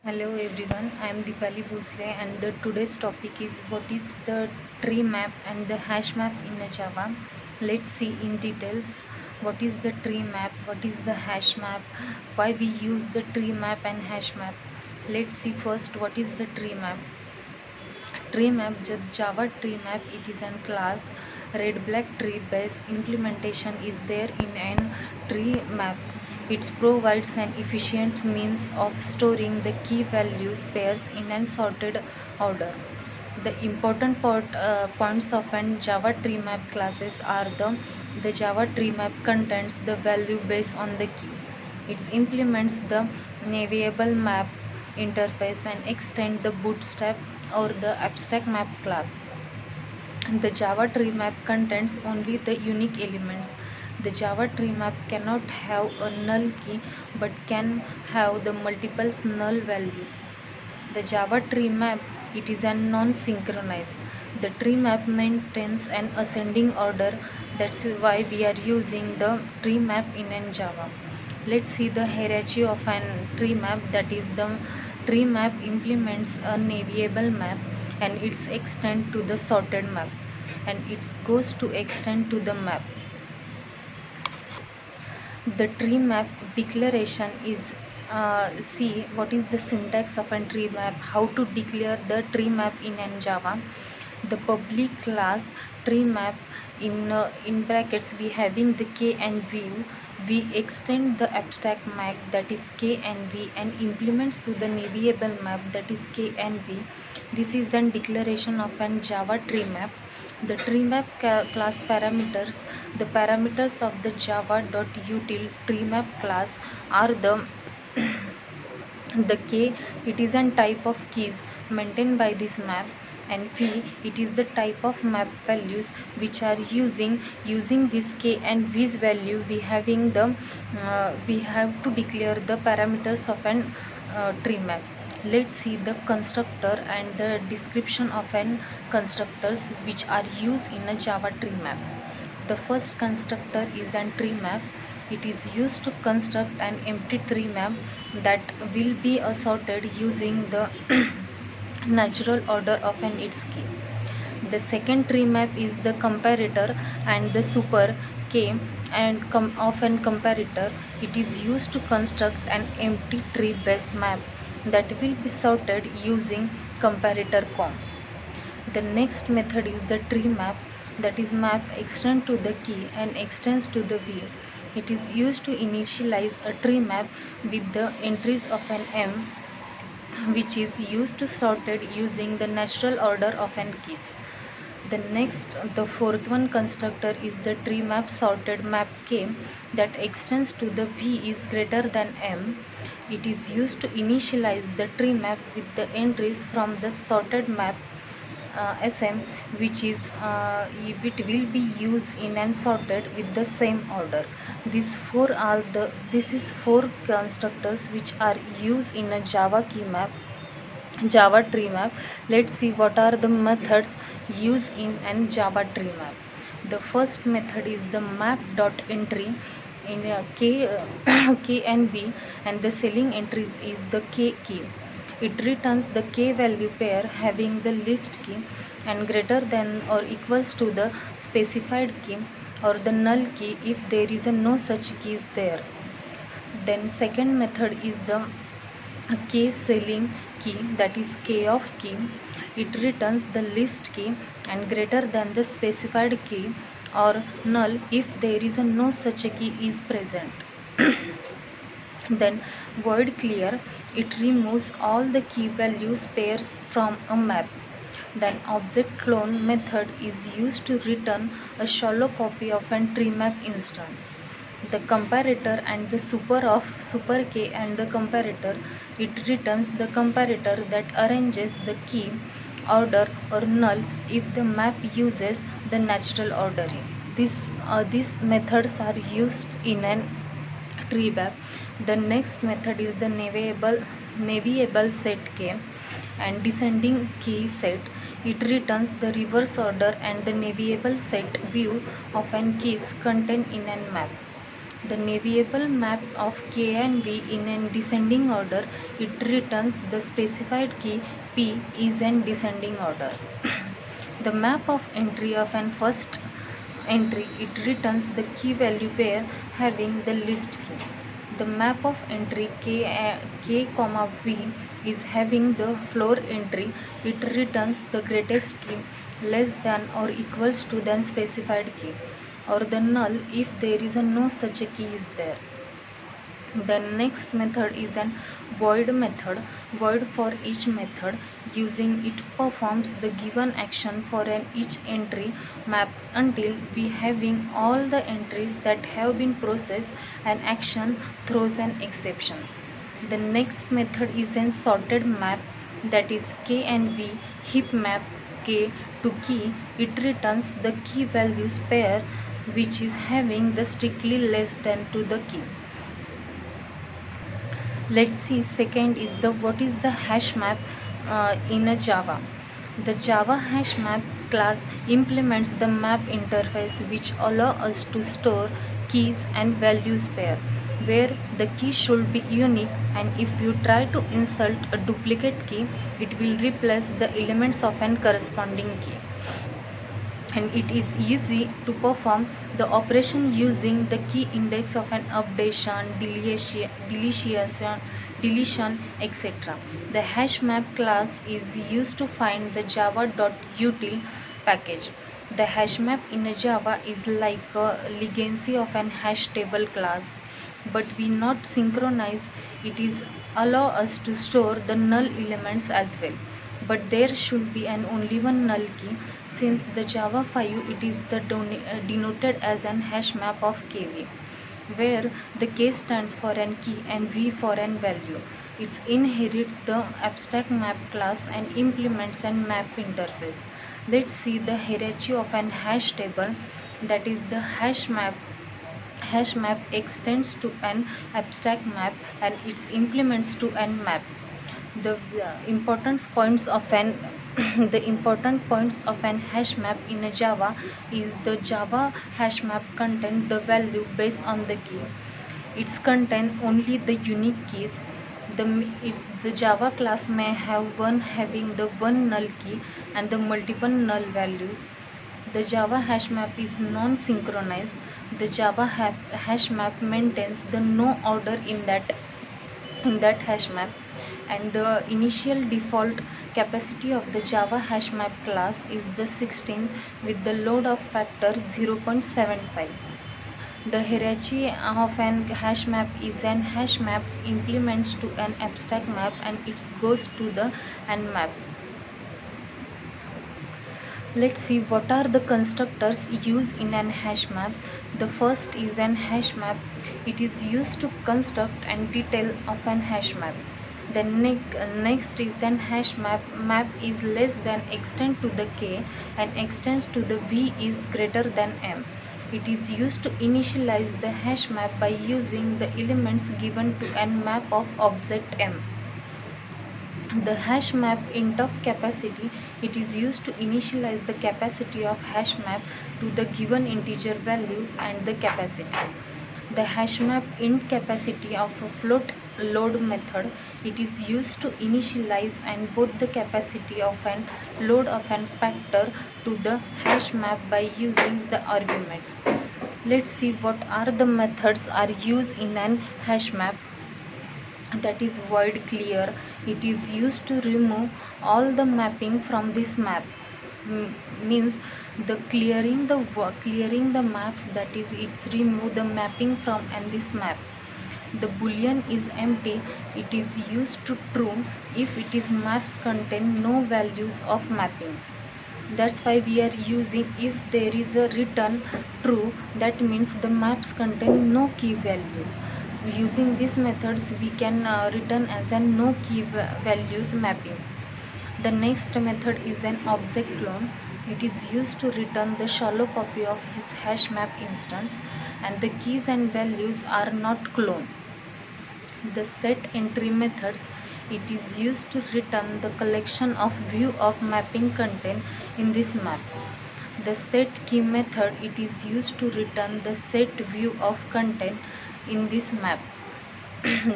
Hello everyone, I am Deepali Bhosle and today's topic is what is the tree map and the hash map in a Java. Let's see in details what is the tree map, what is the hash map, why we use the tree map and hash map. Let's see first what is the tree map. Tree map, Java tree map, it is an class. Red black tree based implementation is there in an tree map. It provides an efficient means of storing the key values pairs in an sorted order. The important points of an Java tree map classes are the Java tree map contains the value based on the key. It implements the navigable map interface and extend the bootstrap or the abstract map class. The Java tree map contains only the unique elements. The Java tree map cannot have a null key but can have the multiple null values. The Java tree map, it is a non-synchronized. The tree map maintains an ascending order. That's why we are using the tree map in Java. Let's see the hierarchy of an tree map. That is, the tree map implements a navigable map and it's extend to the sorted map and it goes to extend to the map. The tree map declaration is see what is the syntax of a tree map, how to declare the tree map in Java. The public class tree map in brackets we having the k and view. We extend the abstract map that is k and v and implements to the navigable map that is k and v. This is a declaration of an Java tree map. The tree map class parameters, the parameters of the java.util tree map class are the k, it is a type of keys maintained by this map, and v, it is the type of map values which are using this k and v's value. We have to declare the parameters of an tree map. Let's see the constructor and the description of an constructors which are used in a Java tree map. The first constructor is an tree map. It is used to construct an empty tree map that will be assorted using the natural order of an its key. The second tree map is the comparator and the super k and of an comparator. It is used to construct an empty tree based map that will be sorted using comparator com. The next method is the tree map, that is map extends to the key and extends to the view. It is used to initialize a tree map with the entries of an m, which is used to sorted using the natural order of an keys. The fourth one constructor is the tree map sorted map k that extends to the v is greater than m. It is used to initialize the tree map with the entries from the sorted map sm, which is it will be used in and sorted with the same order. This is four constructors which are used in a Java tree map. Let's see what are the methods used in an Java tree map. The first method is the map.entry in k and v, and the ceiling entries is the k key. It returns the k value pair having the list key and greater than or equals to the specified key or the null key if there is no such key is there. Then second method is the k ceiling key, that is k of key. It returns the list key and greater than the specified key or null if there is no such a key is present. Then void clear, it removes all the key values pairs from a map. Then object clone method is used to return a shallow copy of an tree map instance. The comparator and the super k and the comparator, it returns the comparator that arranges the key order or null if the map uses the natural ordering. These methods are used in an tree map. The next method is the navigable set k and descending key set. It returns the reverse order and the navigable set view of an keys contained in an map. The navigable map of K and V in a descending order, it returns the specified key P is in descending order. The map of entry of an first entry, it returns the key value pair having the least key. The map of entry K, V is having the floor entry, it returns the greatest key less than or equals to the specified key, or the null if there is no such a key is there. The next method is an void method. Void for each method, using it performs the given action for an each entry map until we having all the entries that have been processed. An action throws an exception. The next method is an sorted map, that is K and V heap map K to key. It returns the key values pair which is having the strictly less than to the key. Let's see, second is the what is the hash map in a Java. The Java hash map class implements the map interface which allow us to store keys and values pair where the key should be unique, and if you try to insert a duplicate key it will replace the elements of an corresponding key, and it is easy to perform the operation using the key index of an updation, deletion, etc. The hash map class is used to find the java.util package. The hash map in a Java is like a legacy of an hash table class, but we not synchronize. It is allow us to store the null elements as well, but there should be an only one null key. Since the Java 5 it is the denoted as an hash map of KV, where the K stands for an key and V for an value. It inherits the abstract map class and implements an map interface. Let's see the hierarchy of an hash table, that is the hash map. Hash map extends to an abstract map and it implements to an map. The important points of an the important points of an hash map in a Java is the Java hash map contain the value based on the key. It's contain only the unique keys. The Java class may have one having the one null key and the multiple null values. The Java hash map is non-synchronized. The Java hash map maintains the no order in that hash map, and the initial default capacity of the Java hash map class is the 16 with the load of factor 0.75. The hierarchy of an hash map is an hash map implements to an abstract map and it goes to the an map. Let's see what are the constructors used in an hash map. The first is an hash map. It is used to construct and detail of an hash map. The next is an hash map. Map is less than extend to the k and extends to the v is greater than m. It is used to initialize the hash map by using the elements given to an map of object m. The hash map int of capacity, it is used to initialize the capacity of hash map to the given integer values and the capacity. The hash map int capacity of a float load method, it is used to initialize and both the capacity of an load of an factor to the hash map by using the arguments. Let's see what are the methods are used in an hash map. That is void clear. It is used to remove all the mapping from this map. Means the clearing the maps, that is it's remove the mapping from and this map. The boolean is empty. It is used to true if it is maps contain no values of mappings. That's why we are using if there is a return true, that means the maps contain no key values. Using these methods we can return as a no key values mappings. The next method is an object clone. It is used to return the shallow copy of his hash map instance and the keys and values are not cloned. The set entry methods, it is used to return the collection of view of mapping content in this map. The set key method, it is used to return the set view of content in this map.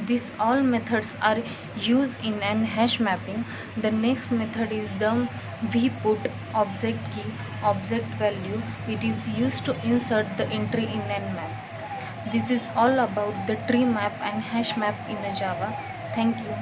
These all methods are used in an hash mapping. The next method is the vput object key object value. It is used to insert the entry in an map. This is all about the tree map and hash map in a Java. Thank you.